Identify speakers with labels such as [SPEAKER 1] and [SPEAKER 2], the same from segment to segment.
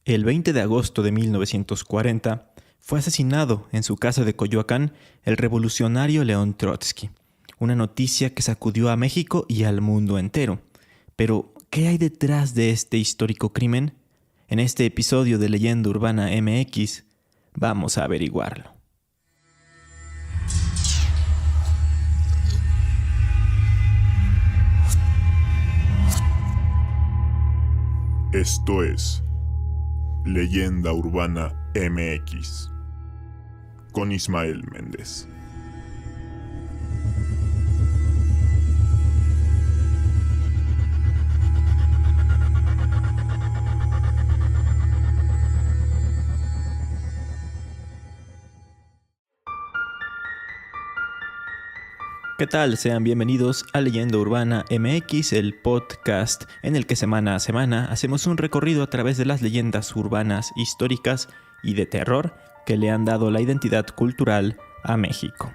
[SPEAKER 1] El 20 de agosto de 1940 fue asesinado en su casa de Coyoacán el revolucionario León Trotsky, una noticia que sacudió a México y al mundo entero. Pero, ¿qué hay detrás de este histórico crimen? En este episodio de Leyenda Urbana MX, vamos a averiguarlo.
[SPEAKER 2] Esto es Leyenda Urbana MX con Ismael Méndez.
[SPEAKER 1] ¿Qué tal? Sean bienvenidos a Leyenda Urbana MX, el podcast en el que semana a semana hacemos un recorrido a través de las leyendas urbanas, históricas y de terror que le han dado la identidad cultural a México.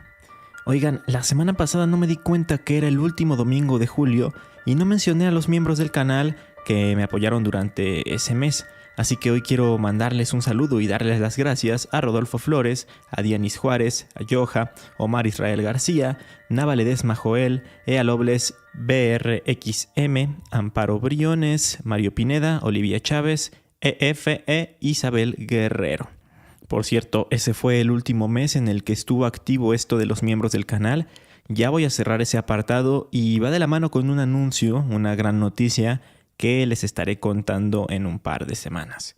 [SPEAKER 1] Oigan, la semana pasada no me di cuenta que era el último domingo de julio y no mencioné a los miembros del canal que me apoyaron durante ese mes. Así que hoy quiero mandarles un saludo y darles las gracias a Rodolfo Flores, a Dianis Juárez, a Yoja, Omar Israel García, Nava Ledesma Joel, Ea Lobles, BRXM, Amparo Briones, Mario Pineda, Olivia Chávez, EFE, Isabel Guerrero. Por cierto, ese fue el último mes en el que estuvo activo esto de los miembros del canal. Ya voy a cerrar ese apartado y va de la mano con un anuncio, una gran noticia que les estaré contando en un par de semanas.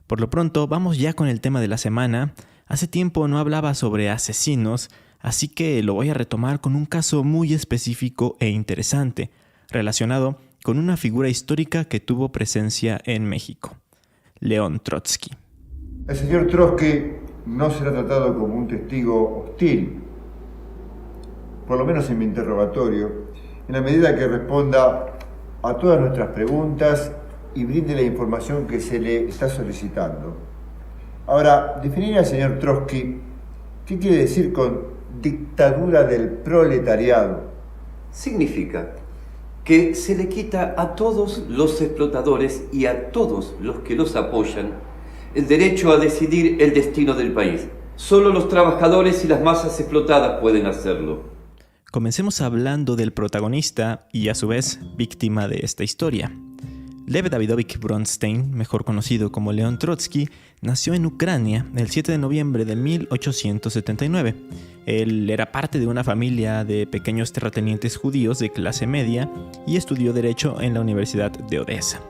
[SPEAKER 1] Por lo pronto, vamos ya con el tema de la semana. Hace tiempo no hablaba sobre asesinos, así que lo voy a retomar con un caso muy específico e interesante, relacionado con una figura histórica que tuvo presencia en México: León Trotsky.
[SPEAKER 3] El señor Trotsky no será tratado como un testigo hostil, por lo menos en mi interrogatorio, en la medida que responda a todas nuestras preguntas y brinde la información que se le está solicitando. Ahora, definir al señor Trotsky, ¿qué quiere decir con dictadura del proletariado?
[SPEAKER 4] Significa que se le quita a todos los explotadores y a todos los que los apoyan el derecho a decidir el destino del país. Solo los trabajadores y las masas explotadas pueden hacerlo.
[SPEAKER 1] Comencemos hablando del protagonista y a su vez víctima de esta historia. Lev Davidovich Bronstein, mejor conocido como León Trotsky, nació en Ucrania el 7 de noviembre de 1879. Él era parte de una familia de pequeños terratenientes judíos de clase media y estudió Derecho en la Universidad de Odessa.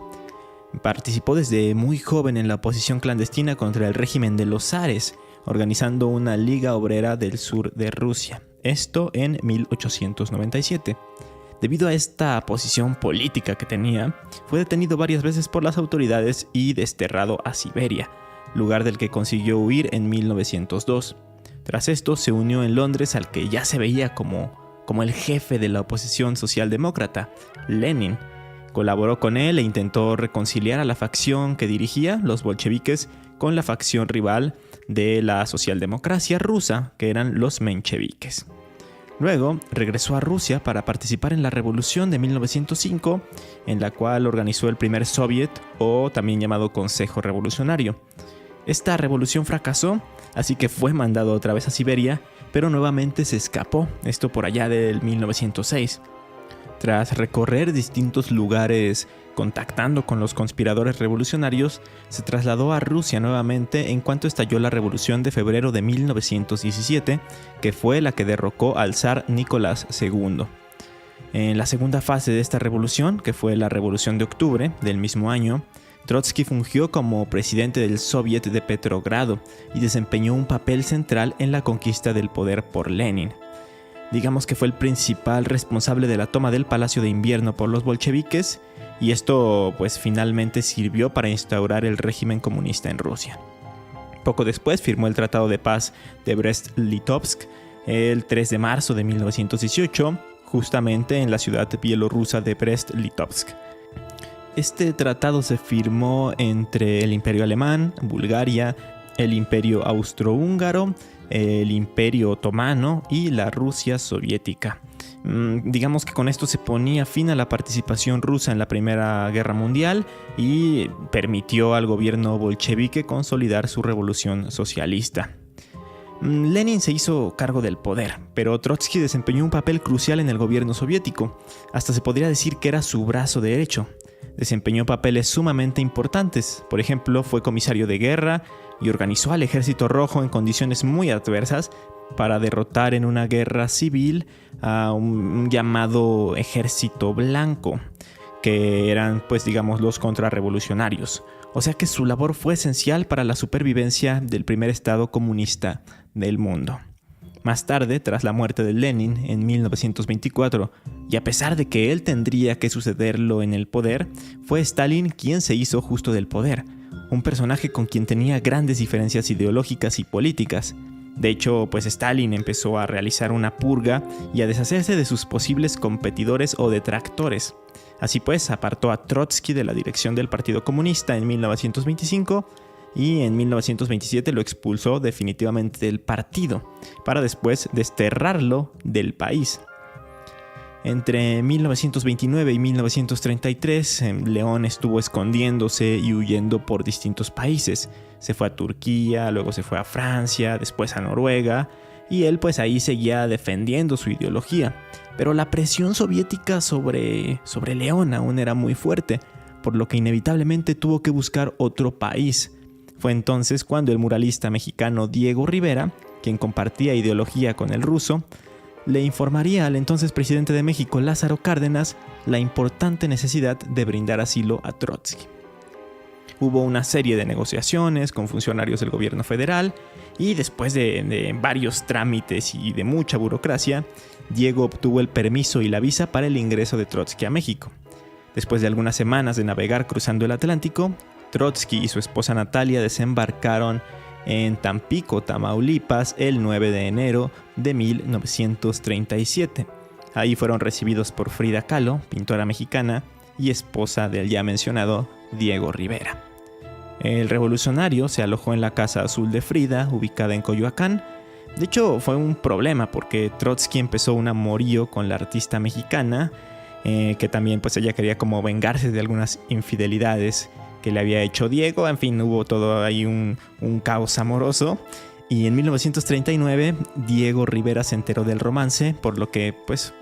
[SPEAKER 1] Participó desde muy joven en la oposición clandestina contra el régimen de los zares, organizando una liga obrera del sur de Rusia. Esto en 1897. Debido a esta posición política que tenía, fue detenido varias veces por las autoridades y desterrado a Siberia, lugar del que consiguió huir en 1902. Tras esto se unió en Londres al que ya se veía como el jefe de la oposición socialdemócrata, Lenin. Colaboró con él e intentó reconciliar a la facción que dirigía, los bolcheviques, con la facción rival de la socialdemocracia rusa, que eran los mencheviques. Luego regresó a Rusia para participar en la Revolución de 1905, en la cual organizó el primer Soviet, o también llamado Consejo Revolucionario. Esta revolución fracasó, así que fue mandado otra vez a Siberia, pero nuevamente se escapó, esto por allá del 1906. Tras recorrer distintos lugares contactando con los conspiradores revolucionarios, se trasladó a Rusia nuevamente en cuanto estalló la Revolución de febrero de 1917, que fue la que derrocó al zar Nicolás II. En la segunda fase de esta revolución, que fue la Revolución de Octubre del mismo año, Trotsky fungió como presidente del Soviet de Petrogrado y desempeñó un papel central en la conquista del poder por Lenin. Digamos que fue el principal responsable de la toma del Palacio de Invierno por los bolcheviques, y esto pues finalmente sirvió para instaurar el régimen comunista en Rusia. Poco después firmó el Tratado de Paz de Brest-Litovsk el 3 de marzo de 1918, justamente en la ciudad bielorrusa de Brest-Litovsk. Este tratado se firmó entre el Imperio Alemán, Bulgaria, el Imperio Austrohúngaro, el Imperio Otomano y la Rusia soviética. Digamos que con esto se ponía fin a la participación rusa en la Primera Guerra Mundial y permitió al gobierno bolchevique consolidar su revolución socialista. Lenin se hizo cargo del poder, pero Trotsky desempeñó un papel crucial en el gobierno soviético. Hasta se podría decir que era su brazo derecho. Desempeñó papeles sumamente importantes. Por ejemplo, fue comisario de guerra y organizó al Ejército Rojo en condiciones muy adversas para derrotar en una guerra civil a un llamado Ejército Blanco, que eran, los contrarrevolucionarios. O sea que su labor fue esencial para la supervivencia del primer estado comunista del mundo. Más tarde, tras la muerte de Lenin en 1924, y a pesar de que él tendría que sucederlo en el poder, fue Stalin quien se hizo justo del poder, un personaje con quien tenía grandes diferencias ideológicas y políticas. De hecho, Stalin empezó a realizar una purga y a deshacerse de sus posibles competidores o detractores. Así apartó a Trotsky de la dirección del Partido Comunista en 1925 y en 1927 lo expulsó definitivamente del partido, para después desterrarlo del país. Entre 1929 y 1933, León estuvo escondiéndose y huyendo por distintos países. Se fue a Turquía, luego se fue a Francia, después a Noruega, y él ahí seguía defendiendo su ideología. Pero la presión soviética sobre León aún era muy fuerte, por lo que inevitablemente tuvo que buscar otro país. Fue entonces cuando el muralista mexicano Diego Rivera, quien compartía ideología con el ruso, le informaría al entonces presidente de México, Lázaro Cárdenas, la importante necesidad de brindar asilo a Trotsky. Hubo una serie de negociaciones con funcionarios del gobierno federal y después de varios trámites y de mucha burocracia, Diego obtuvo el permiso y la visa para el ingreso de Trotsky a México. Después de algunas semanas de navegar cruzando el Atlántico, Trotsky y su esposa Natalia desembarcaron en Tampico, Tamaulipas, el 9 de enero de 1937. Ahí fueron recibidos por Frida Kahlo, pintora mexicana y esposa del ya mencionado Diego Rivera. El revolucionario se alojó en la Casa Azul de Frida, ubicada en Coyoacán. De hecho, fue un problema porque Trotsky empezó un amorío con la artista mexicana, que también ella quería como vengarse de algunas infidelidades que le había hecho Diego. En fin, hubo todo ahí un caos amoroso. Y en 1939, Diego Rivera se enteró del romance, por lo que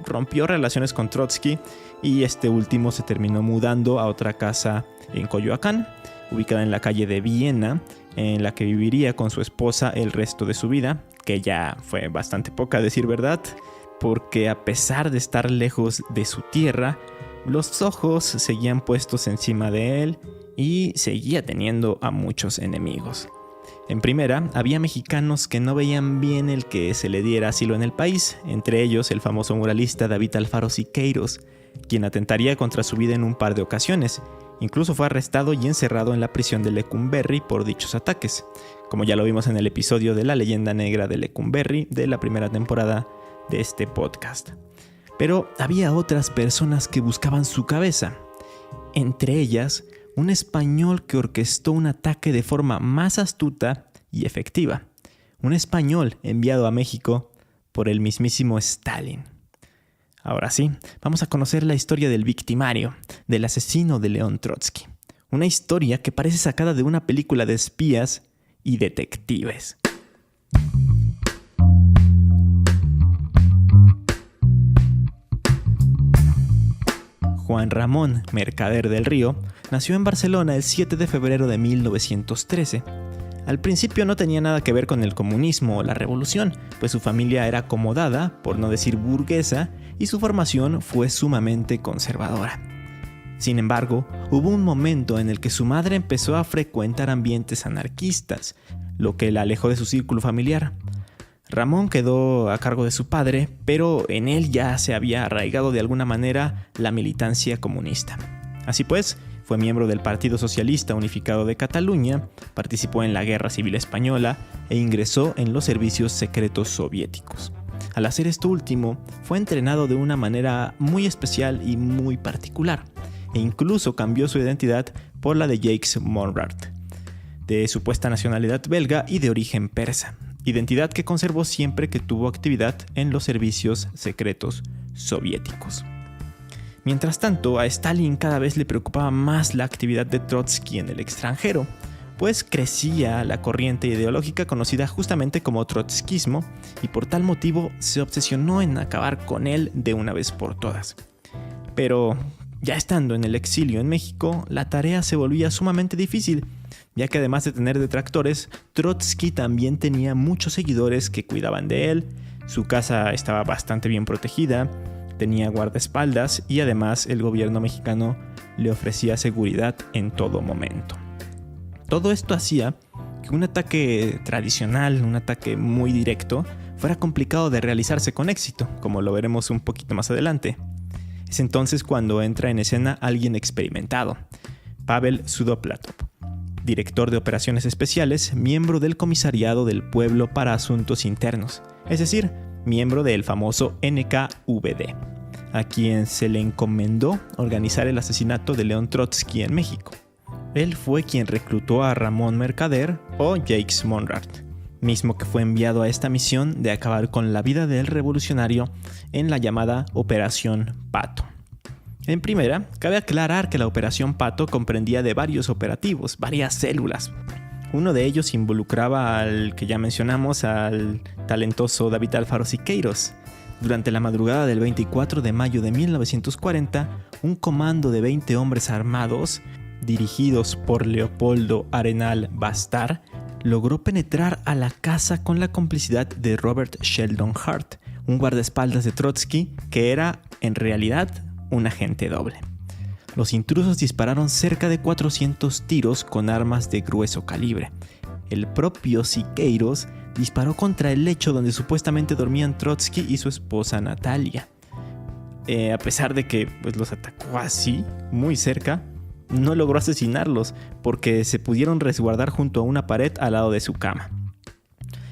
[SPEAKER 1] rompió relaciones con Trotsky y este último se terminó mudando a otra casa en Coyoacán, ubicada en la calle de Viena, en la que viviría con su esposa el resto de su vida, que ya fue bastante poca a decir verdad, porque a pesar de estar lejos de su tierra, los ojos seguían puestos encima de él y seguía teniendo a muchos enemigos. En primera, había mexicanos que no veían bien el que se le diera asilo en el país, entre ellos el famoso muralista David Alfaro Siqueiros, quien atentaría contra su vida en un par de ocasiones. Incluso fue arrestado y encerrado en la prisión de Lecumberri por dichos ataques, como ya lo vimos en el episodio de la leyenda negra de Lecumberri de la primera temporada de este podcast. Pero había otras personas que buscaban su cabeza, entre ellas un español que orquestó un ataque de forma más astuta y efectiva. Un español enviado a México por el mismísimo Stalin. Ahora sí, vamos a conocer la historia del victimario, del asesino de León Trotsky. Una historia que parece sacada de una película de espías y detectives. Juan Ramón Mercader del Río nació en Barcelona el 7 de febrero de 1913. Al principio no tenía nada que ver con el comunismo o la revolución, pues su familia era acomodada, por no decir burguesa, y su formación fue sumamente conservadora. Sin embargo, hubo un momento en el que su madre empezó a frecuentar ambientes anarquistas, lo que la alejó de su círculo familiar. Ramón quedó a cargo de su padre, pero en él ya se había arraigado de alguna manera la militancia comunista. Así pues, fue miembro del Partido Socialista Unificado de Cataluña, participó en la Guerra Civil Española e ingresó en los servicios secretos soviéticos. Al hacer esto último, fue entrenado de una manera muy especial y muy particular, e incluso cambió su identidad por la de Jacques Monrad, de supuesta nacionalidad belga y de origen persa, identidad que conservó siempre que tuvo actividad en los servicios secretos soviéticos. Mientras tanto, a Stalin cada vez le preocupaba más la actividad de Trotsky en el extranjero, pues crecía la corriente ideológica conocida justamente como trotskismo y por tal motivo se obsesionó en acabar con él de una vez por todas. Pero ya estando en el exilio en México, la tarea se volvía sumamente difícil, ya que además de tener detractores, Trotsky también tenía muchos seguidores que cuidaban de él, su casa estaba bastante bien protegida, tenía guardaespaldas y además el gobierno mexicano le ofrecía seguridad en todo momento. Todo esto hacía que un ataque tradicional, un ataque muy directo, fuera complicado de realizarse con éxito, como lo veremos un poquito más adelante. Es entonces cuando entra en escena alguien experimentado, Pavel Sudoplatov, director de operaciones especiales, miembro del Comisariado del Pueblo para Asuntos Internos, es decir, miembro del famoso NKVD, a quien se le encomendó organizar el asesinato de León Trotsky en México. Él fue quien reclutó a Ramón Mercader o Jacques Monrad, mismo que fue enviado a esta misión de acabar con la vida del revolucionario en la llamada Operación Pato. En primera, cabe aclarar que la Operación Pato comprendía de varios operativos, varias células. Uno de ellos involucraba al que ya mencionamos, al talentoso David Alfaro Siqueiros. Durante la madrugada del 24 de mayo de 1940, un comando de 20 hombres armados, dirigidos por Leopoldo Arenal Bastar, logró penetrar a la casa con la complicidad de Robert Sheldon Hart, un guardaespaldas de Trotsky que era, en realidad, un agente doble. Los intrusos dispararon cerca de 400 tiros con armas de grueso calibre. El propio Siqueiros disparó contra el lecho donde supuestamente dormían Trotsky y su esposa Natalia. A pesar de que los atacó así, muy cerca, no logró asesinarlos porque se pudieron resguardar junto a una pared al lado de su cama.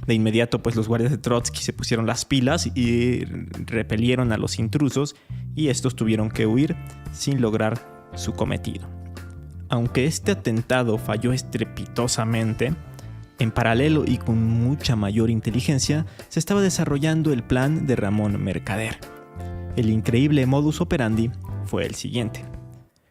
[SPEAKER 1] De inmediato, los guardias de Trotsky se pusieron las pilas y repelieron a los intrusos y estos tuvieron que huir sin lograr su cometido. Aunque este atentado falló estrepitosamente, en paralelo y con mucha mayor inteligencia se estaba desarrollando el plan de Ramón Mercader. El increíble modus operandi fue el siguiente.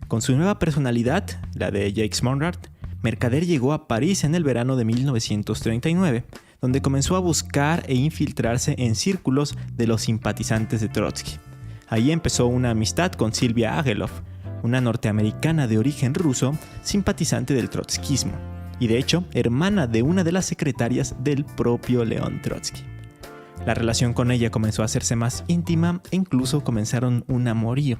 [SPEAKER 1] Con su nueva personalidad, la de Jacques Monrad, Mercader llegó a París en el verano de 1939, donde comenzó a buscar e infiltrarse en círculos de los simpatizantes de Trotsky. Ahí empezó una amistad con Silvia Agelov, una norteamericana de origen ruso, simpatizante del trotskismo, y de hecho, hermana de una de las secretarias del propio León Trotsky. La relación con ella comenzó a hacerse más íntima e incluso comenzaron un amorío.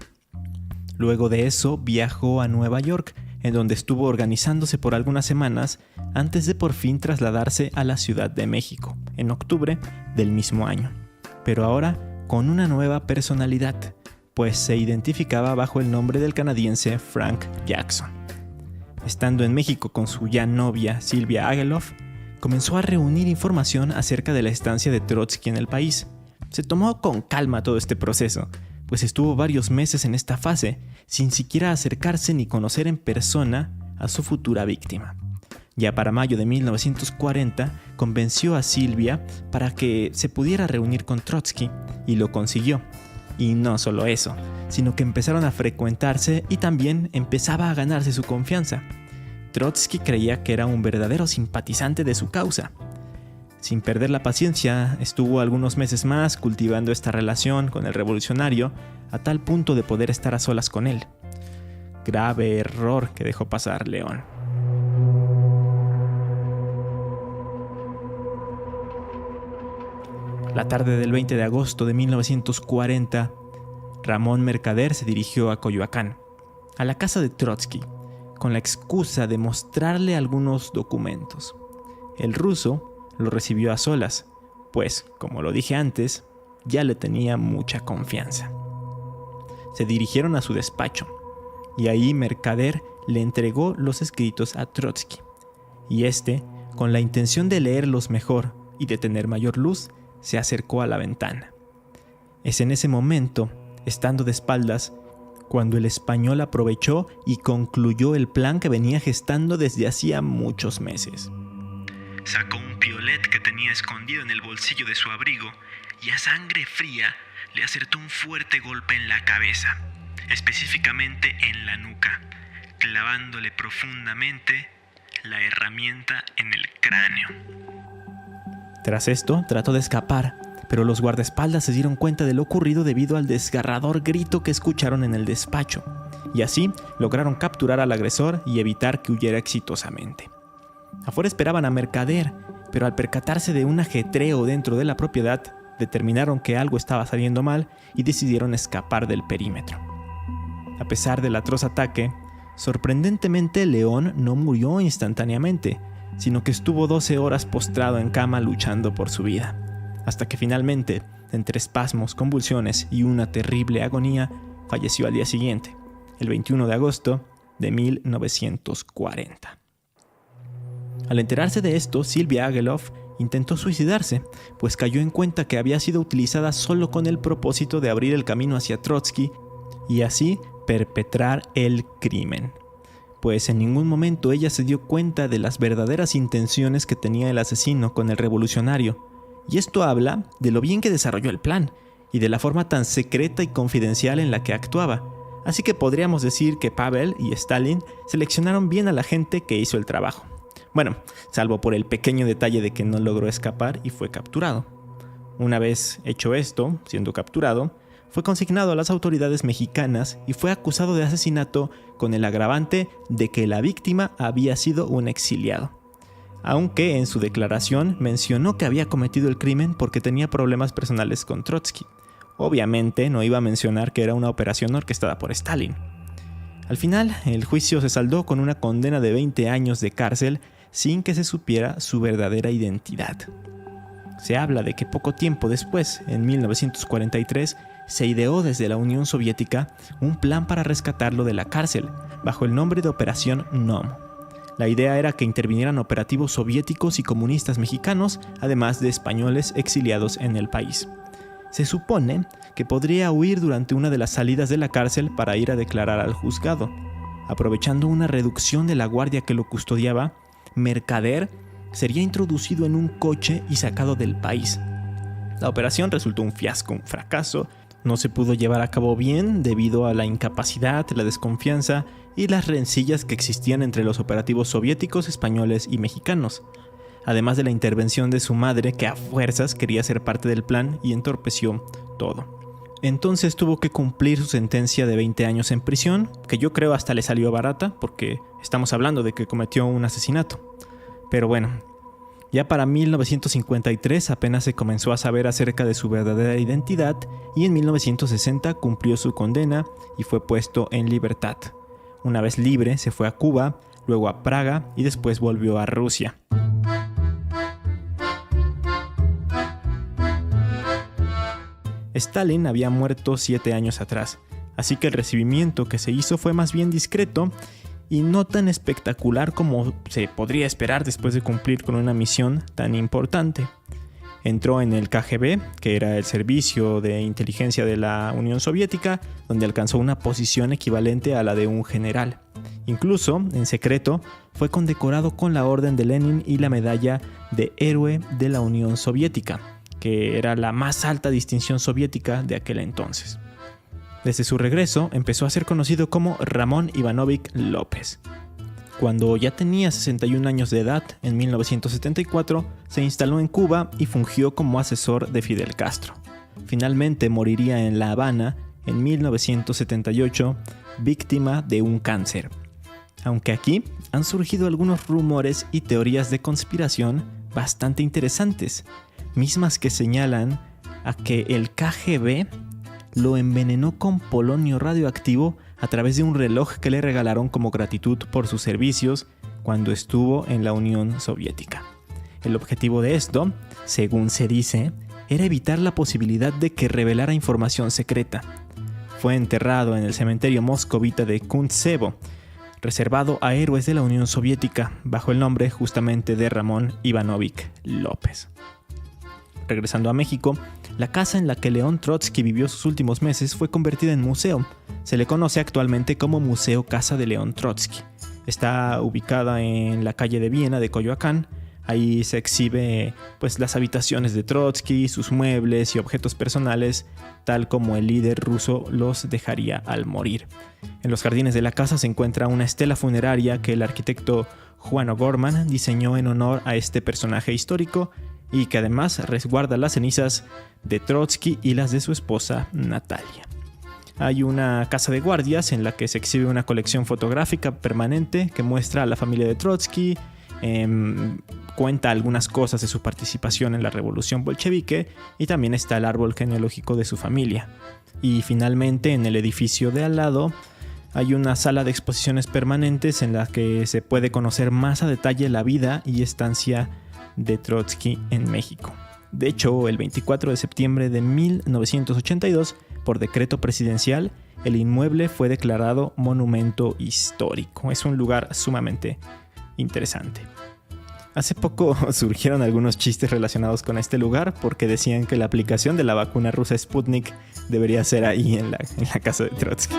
[SPEAKER 1] Luego de eso viajó a Nueva York, en donde estuvo organizándose por algunas semanas antes de por fin trasladarse a la Ciudad de México, en octubre del mismo año. Pero ahora con una nueva personalidad, pues se identificaba bajo el nombre del canadiense Frank Jackson. Estando en México con su ya novia Silvia Agelov, comenzó a reunir información acerca de la estancia de Trotsky en el país. Se tomó con calma todo este proceso, pues estuvo varios meses en esta fase, sin siquiera acercarse ni conocer en persona a su futura víctima. Ya para mayo de 1940, convenció a Silvia para que se pudiera reunir con Trotsky, y lo consiguió. Y no solo eso, sino que empezaron a frecuentarse y también empezaba a ganarse su confianza. Trotsky creía que era un verdadero simpatizante de su causa. Sin perder la paciencia, estuvo algunos meses más cultivando esta relación con el revolucionario a tal punto de poder estar a solas con él. Grave error que dejó pasar León. La tarde del 20 de agosto de 1940, Ramón Mercader se dirigió a Coyoacán, a la casa de Trotsky, con la excusa de mostrarle algunos documentos. El ruso lo recibió a solas, pues, como lo dije antes, ya le tenía mucha confianza. Se dirigieron a su despacho, y ahí Mercader le entregó los escritos a Trotsky, y este, con la intención de leerlos mejor y de tener mayor luz, se acercó a la ventana. Es en ese momento, estando de espaldas, cuando el español aprovechó y concluyó el plan que venía gestando desde hacía muchos meses. Sacó un piolet que tenía escondido en el bolsillo de su abrigo y a sangre fría le acertó un fuerte golpe en la cabeza, específicamente en la nuca, clavándole profundamente la herramienta en el cráneo. Tras esto, trató de escapar, pero los guardaespaldas se dieron cuenta de lo ocurrido debido al desgarrador grito que escucharon en el despacho, y así lograron capturar al agresor y evitar que huyera exitosamente. Afuera esperaban a Mercader, pero al percatarse de un ajetreo dentro de la propiedad, determinaron que algo estaba saliendo mal y decidieron escapar del perímetro. A pesar del atroz ataque, sorprendentemente León no murió instantáneamente, sino que estuvo 12 horas postrado en cama luchando por su vida, hasta que finalmente, entre espasmos, convulsiones y una terrible agonía, falleció al día siguiente, el 21 de agosto de 1940. Al enterarse de esto, Silvia Ageloff intentó suicidarse, pues cayó en cuenta que había sido utilizada solo con el propósito de abrir el camino hacia Trotsky y así perpetrar el crimen. Pues en ningún momento ella se dio cuenta de las verdaderas intenciones que tenía el asesino con el revolucionario, y esto habla de lo bien que desarrolló el plan y de la forma tan secreta y confidencial en la que actuaba. Así que podríamos decir que Pavel y Stalin seleccionaron bien a la gente que hizo el trabajo. Bueno, salvo por el pequeño detalle de que no logró escapar y fue capturado. Una vez hecho esto, siendo capturado, fue consignado a las autoridades mexicanas y fue acusado de asesinato con el agravante de que la víctima había sido un exiliado. Aunque en su declaración mencionó que había cometido el crimen porque tenía problemas personales con Trotsky. Obviamente no iba a mencionar que era una operación orquestada por Stalin. Al final, el juicio se saldó con una condena de 20 años de cárcel sin que se supiera su verdadera identidad. Se habla de que poco tiempo después, en 1943, se ideó desde la Unión Soviética un plan para rescatarlo de la cárcel, bajo el nombre de Operación NOM. La idea era que intervinieran operativos soviéticos y comunistas mexicanos, además de españoles exiliados en el país. Se supone que podría huir durante una de las salidas de la cárcel para ir a declarar al juzgado. Aprovechando una reducción de la guardia que lo custodiaba, Mercader sería introducido en un coche y sacado del país. La operación resultó un fiasco, un fracaso. No se pudo llevar a cabo bien debido a la incapacidad, la desconfianza y las rencillas que existían entre los operativos soviéticos, españoles y mexicanos, además de la intervención de su madre, que a fuerzas quería ser parte del plan y entorpeció todo. Entonces tuvo que cumplir su sentencia de 20 años en prisión, que yo creo hasta le salió barata, porque estamos hablando de que cometió un asesinato. Pero bueno, ya para 1953 apenas se comenzó a saber acerca de su verdadera identidad y en 1960 cumplió su condena y fue puesto en libertad. Una vez libre se fue a Cuba, luego a Praga y después volvió a Rusia. Stalin había muerto 7 años atrás, así que el recibimiento que se hizo fue más bien discreto y no tan espectacular como se podría esperar después de cumplir con una misión tan importante. Entró en el KGB, que era el servicio de inteligencia de la Unión Soviética, donde alcanzó una posición equivalente a la de un general. Incluso, en secreto, fue condecorado con la Orden de Lenin y la Medalla de Héroe de la Unión Soviética, que era la más alta distinción soviética de aquel entonces. Desde su regreso, empezó a ser conocido como Ramón Ivanovich López. Cuando ya tenía 61 años de edad, en 1974, se instaló en Cuba y fungió como asesor de Fidel Castro. Finalmente moriría en La Habana en 1978, víctima de un cáncer. Aunque aquí han surgido algunos rumores y teorías de conspiración bastante interesantes, mismas que señalan a que el KGB lo envenenó con polonio radioactivo a través de un reloj que le regalaron como gratitud por sus servicios cuando estuvo en la Unión Soviética. El objetivo de esto, según se dice, era evitar la posibilidad de que revelara información secreta. Fue enterrado en el cementerio moscovita de Kuntsevo, reservado a héroes de la Unión Soviética, bajo el nombre justamente de Ramón Ivanovich López. Regresando a México, la casa en la que León Trotsky vivió sus últimos meses fue convertida en museo. Se le conoce actualmente como Museo Casa de León Trotsky. Está ubicada en la calle de Viena de Coyoacán, Ahí se exhibe pues las habitaciones de Trotsky, sus muebles y objetos personales, tal como el líder ruso los dejaría al morir. En los jardines de la casa se encuentra una estela funeraria que el arquitecto Juan O'Gorman diseñó en honor a este personaje histórico y que además resguarda las cenizas de Trotsky y las de su esposa Natalia. Hay una casa de guardias en la que se exhibe una colección fotográfica permanente que muestra a la familia de Trotsky, cuenta algunas cosas de su participación en la revolución bolchevique y también está el árbol genealógico de su familia. Y finalmente, en el edificio de al lado hay una sala de exposiciones permanentes en la que se puede conocer más a detalle la vida y estancia de Trotsky en México. De hecho, el 24 de septiembre de 1982, por decreto presidencial, el inmueble fue declarado monumento histórico. Es un lugar sumamente interesante. Hace poco surgieron algunos chistes relacionados con este lugar porque decían que la aplicación de la vacuna rusa Sputnik debería ser ahí en la casa de Trotsky.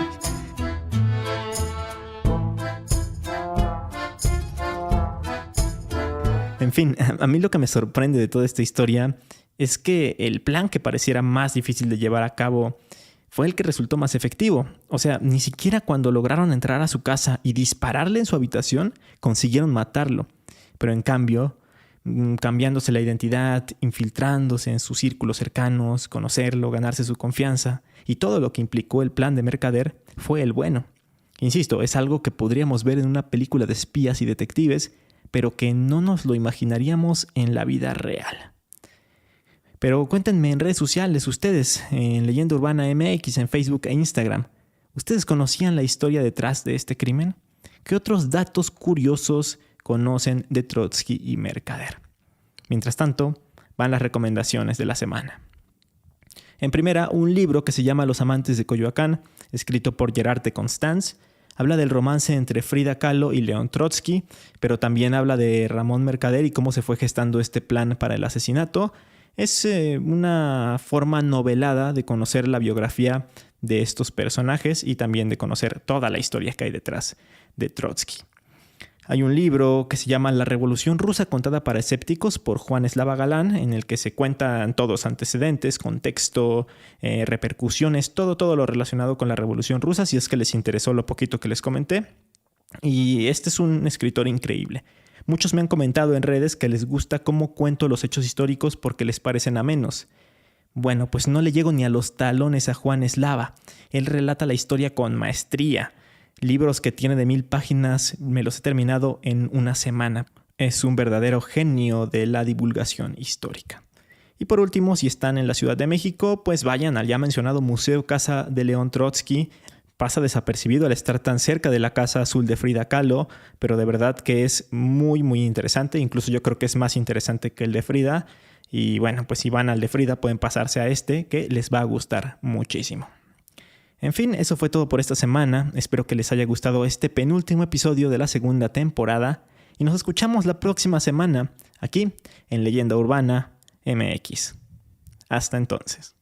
[SPEAKER 1] En fin, a mí lo que me sorprende de toda esta historia es que el plan que pareciera más difícil de llevar a cabo fue el que resultó más efectivo. O sea, ni siquiera cuando lograron entrar a su casa y dispararle en su habitación, consiguieron matarlo. Pero en cambio, cambiándose la identidad, infiltrándose en sus círculos cercanos, conocerlo, ganarse su confianza y todo lo que implicó el plan de Mercader fue el bueno. Insisto, es algo que podríamos ver en una película de espías y detectives, pero que no nos lo imaginaríamos en la vida real. Pero cuéntenme en redes sociales ustedes, en Leyenda Urbana MX, en Facebook e Instagram. ¿Ustedes conocían la historia detrás de este crimen? ¿Qué otros datos curiosos conocen de Trotsky y Mercader? Mientras tanto, van las recomendaciones de la semana. En primera, un libro que se llama Los amantes de Coyoacán, escrito por Gerard de Constance. Habla del romance entre Frida Kahlo y León Trotsky, pero también habla de Ramón Mercader y cómo se fue gestando este plan para el asesinato. Es una forma novelada de conocer la biografía de estos personajes y también de conocer toda la historia que hay detrás de Trotsky. Hay un libro que se llama La Revolución Rusa contada para escépticos por Juan Eslava Galán, en el que se cuentan todos antecedentes, contexto, repercusiones, todo lo relacionado con la Revolución Rusa, si es que les interesó lo poquito que les comenté. Y este es un escritor increíble. Muchos me han comentado en redes que les gusta cómo cuento los hechos históricos porque les parecen amenos. Bueno, pues no le llego ni a los talones a Juan Eslava. Él relata la historia con maestría. Libros que tiene de 1000 páginas me los he terminado en una semana. Es un verdadero genio de la divulgación histórica. Y por último, si están en la Ciudad de México, pues vayan al ya mencionado Museo Casa de León Trotsky. Pasa desapercibido al estar tan cerca de la Casa Azul de Frida Kahlo, pero de verdad que es muy, muy interesante. Incluso yo creo que es más interesante que el de Frida. Y bueno, pues si van al de Frida pueden pasarse a este, que les va a gustar muchísimo. En fin, eso fue todo por esta semana. Espero que les haya gustado este penúltimo episodio de la segunda temporada. Y nos escuchamos la próxima semana, aquí en Leyenda Urbana MX. Hasta entonces.